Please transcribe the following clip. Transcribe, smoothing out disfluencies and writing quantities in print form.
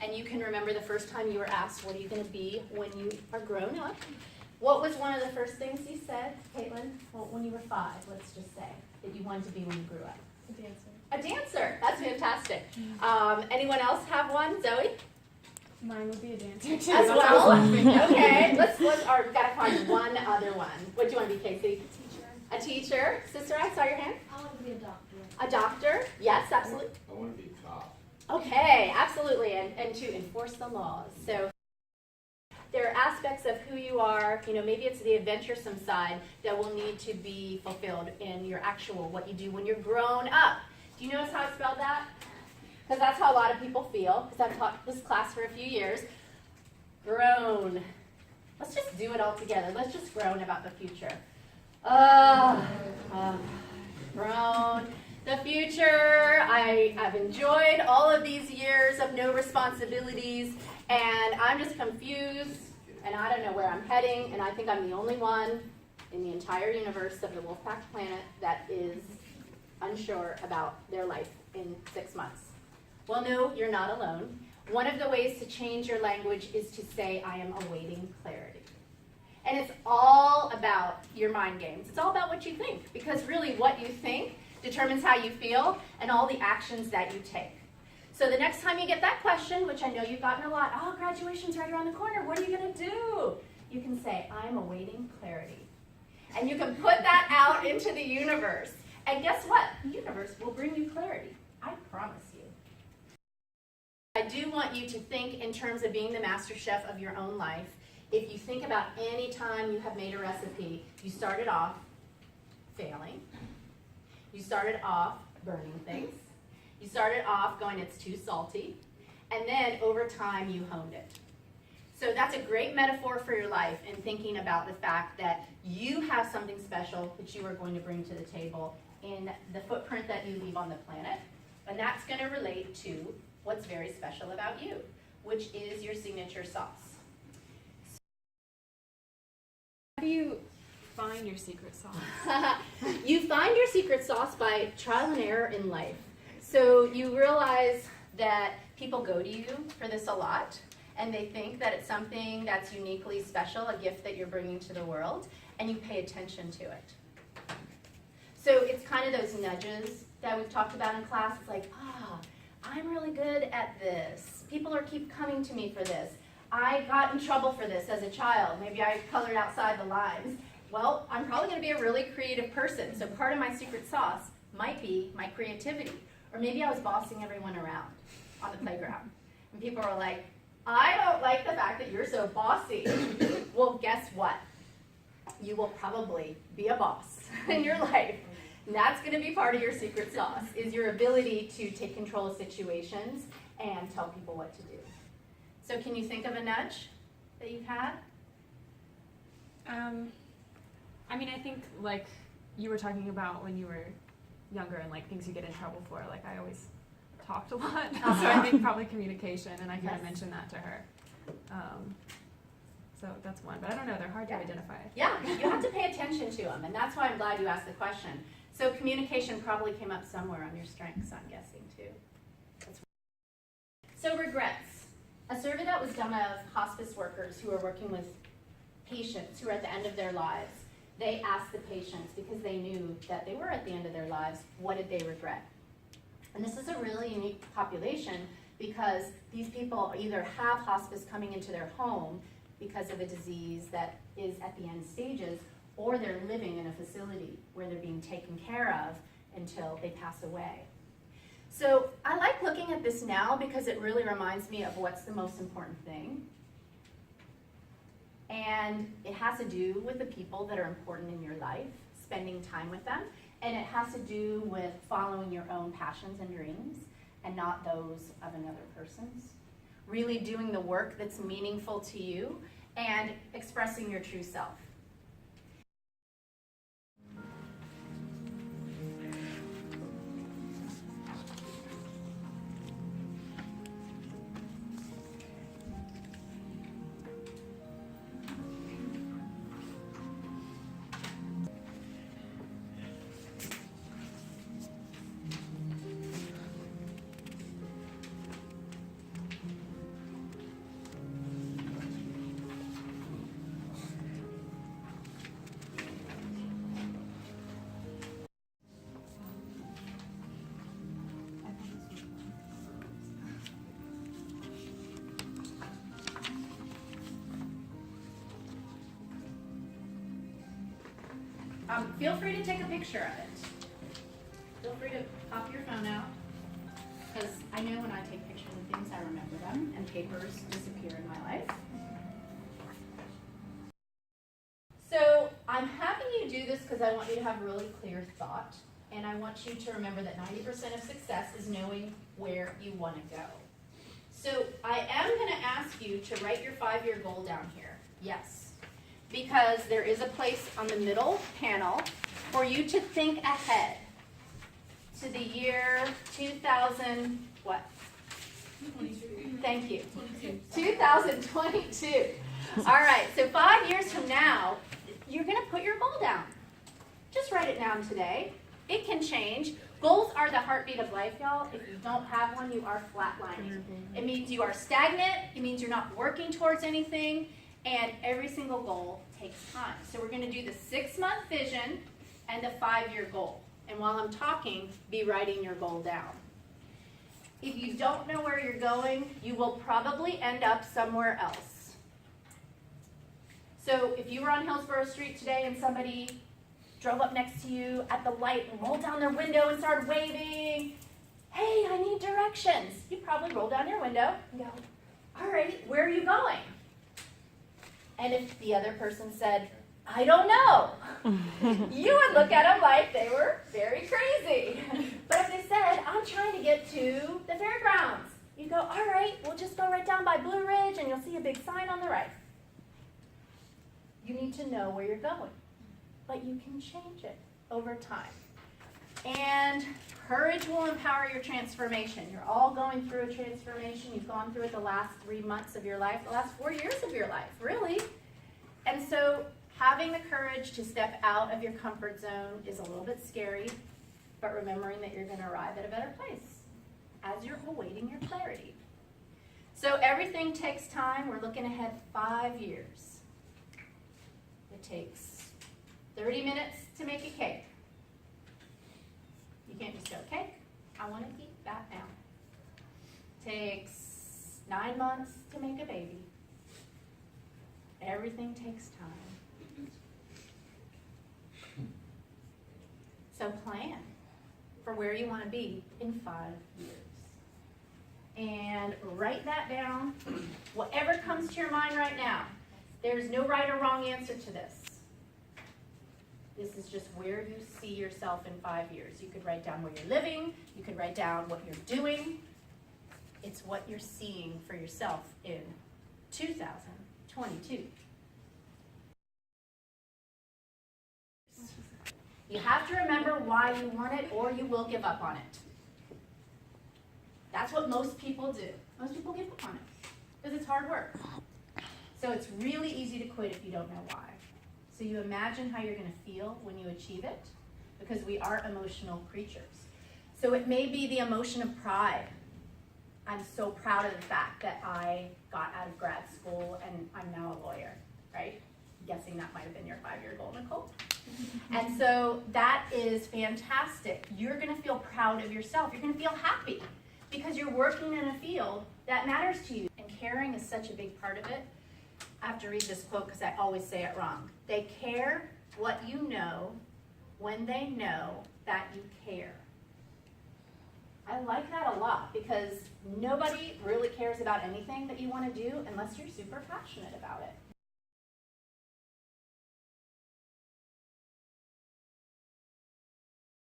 and you can remember the first time you were asked, what are you going to be when you are grown up? What was one of the first things you said, Caitlin, when you were 5, let's just say, that you wanted to be when you grew up? A dancer. A dancer. That's fantastic. Anyone else have one? Zoe? Mine would be a dancer too. As well? Okay, we've got to find one other one. What do you want to be, Casey? A teacher. A teacher. Sister, I saw your hand. I want to be a doctor. A doctor. Yes, absolutely. I want to be a cop. Okay, absolutely, and to enforce the laws. So there are aspects of who you are, maybe it's the adventuresome side that will need to be fulfilled in your actual, what you do when you're grown up. Do you notice how I spelled that? Because that's how a lot of people feel, because I've taught this class for a few years. Grown. Let's just do it all together. Let's just groan about the future. Grown. The future, I've enjoyed all of these years of no responsibilities, and I'm just confused, and I don't know where I'm heading, and I think I'm the only one in the entire universe of the Wolfpack planet that is unsure about their life in 6 months. Well, no, you're not alone. One of the ways to change your language is to say, I am awaiting clarity. And it's all about your mind games. It's all about what you think, because really what you think determines how you feel and all the actions that you take. So the next time you get that question, which I know you've gotten a lot, oh, graduation's right around the corner, what are you going to do? You can say, I'm awaiting clarity. And you can put that out into the universe. And guess what? The universe will bring you clarity. I promise you. I do want you to think in terms of being the master chef of your own life. If you think about any time you have made a recipe, you started off failing. You started off burning things. You started off going, it's too salty. And then over time, you honed it. So that's a great metaphor for your life in thinking about the fact that you have something special that you are going to bring to the table in the footprint that you leave on the planet. And that's going to relate to what's very special about you, which is your signature sauce. How do you find your secret sauce? You find your secret sauce by trial and error in life. So you realize that people go to you for this a lot, and they think that it's something that's uniquely special, a gift that you're bringing to the world, and you pay attention to it. So it's kind of those nudges that we've talked about in class. It's like, I'm really good at this. People keep coming to me for this. I got in trouble for this as a child. Maybe I colored outside the lines. Well, I'm probably going to be a really creative person. So part of my secret sauce might be my creativity. Or maybe I was bossing everyone around on the playground. And people were like, I don't like the fact that you're so bossy. Well, guess what? You will probably be a boss in your life. And that's going to be part of your secret sauce, is your ability to take control of situations and tell people what to do. So can you think of a nudge that you've had? I think like you were talking about when you were younger and like things you get in trouble for. Like I always talked a lot, so I think probably communication, and I kind of mentioned that to her. So that's one, but I don't know. They're hard to identify. Yeah, you have to pay attention to them, and that's why I'm glad you asked the question. So communication probably came up somewhere on your strengths, I'm guessing too. So regrets. A survey that was done of hospice workers who are working with patients who are at the end of their lives. They asked the patients, because they knew that they were at the end of their lives, what did they regret? And this is a really unique population because these people either have hospice coming into their home because of a disease that is at the end stages, or they're living in a facility where they're being taken care of until they pass away. So I like looking at this now because it really reminds me of what's the most important thing. And it has to do with the people that are important in your life, spending time with them. And it has to do with following your own passions and dreams and not those of another person's. Really doing the work that's meaningful to you and expressing your true self. feel free to take a picture of it. Feel free to pop your phone out, because I know when I take pictures of things, I remember them, and papers disappear in my life. So I'm having you do this because I want you to have really clear thought, and I want you to remember that 90% of success is knowing where you want to go. So I am going to ask you to write your 5-year goal down here. Yes. Because there is a place on the middle panel for you to think ahead to the year 2000, what? 22. Thank you. 2022. All right, so 5 years from now, you're going to put your goal down. Just write it down today. It can change. Goals are the heartbeat of life, y'all. If you don't have one, you are flatlining. It means you are stagnant. It means you're not working towards anything. And every single goal takes time. So we're going to do the 6-month vision and the 5-year goal. And while I'm talking, be writing your goal down. If you don't know where you're going, you will probably end up somewhere else. So if you were on Hillsborough Street today and somebody drove up next to you at the light and rolled down their window and started waving, hey, I need directions. You'd probably roll down your window and go, all right, where are you going? And if the other person said, I don't know, you would look at them like they were very crazy. But if they said, I'm trying to get to the fairgrounds, you go, all right, we'll just go right down by Blue Ridge and you'll see a big sign on the right. You need to know where you're going, but you can change it over time. And courage will empower your transformation. You're all going through a transformation. You've gone through it the last 3 months of your life, the last 4 years of your life, really. And so having the courage to step out of your comfort zone is a little bit scary, but remembering that you're going to arrive at a better place as you're awaiting your clarity. So everything takes time. We're looking ahead 5 years. It takes 30 minutes to make a cake. You can't just go, cake, I want to eat that now. Takes 9 months to make a baby. Everything takes time. So plan for where you want to be in 5 years. And write that down. Whatever comes to your mind right now. There's no right or wrong answer to this. This is just where you see yourself in 5 years. You could write down where you're living. You could write down what you're doing. It's what you're seeing for yourself in 2022. You have to remember why you want it or you will give up on it. That's what most people do. Most people give up on it because it's hard work. So it's really easy to quit if you don't know why. So you imagine how you're going to feel when you achieve it, because we are emotional creatures. So it may be the emotion of pride. I'm so proud of the fact that I got out of grad school and I'm now a lawyer, right? I'm guessing that might have been your 5-year goal, Nicole. And so that is fantastic. You're going to feel proud of yourself. You're going to feel happy because you're working in a field that matters to you. And caring is such a big part of it. I have to read this quote because I always say it wrong. They care what you know when they know that you care. I like that a lot because nobody really cares about anything that you want to do unless you're super passionate about it.